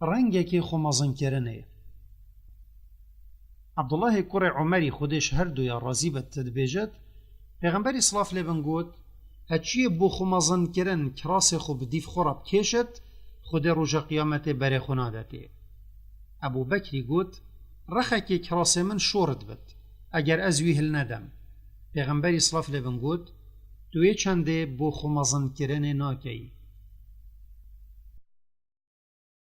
ڕەنگێکی خۆمەزنکردنەیە. عەبدوڵڵاهی کوڕی عومەری خودێش هەردوویە ڕازی بە دەبێژێت پێغەمبەری سڵاف لێبن گوت هەچیە بۆ خۆمەزنکردن کراسێ خۆ بدیف خۆڕە بکێشت خودێ ڕۆژە قیامەتێ بەرێ خۆ نادەتێ. ئەبوو بەکری گوت ڕەخێکی کراسێ من شۆڕت بێت ئەگەر ئەزوی هەل نەدەم. پێغەمبەری سڵاف لێبن گوت دوێ چەندێ بۆ خۆمەزنکردنێ ناکەی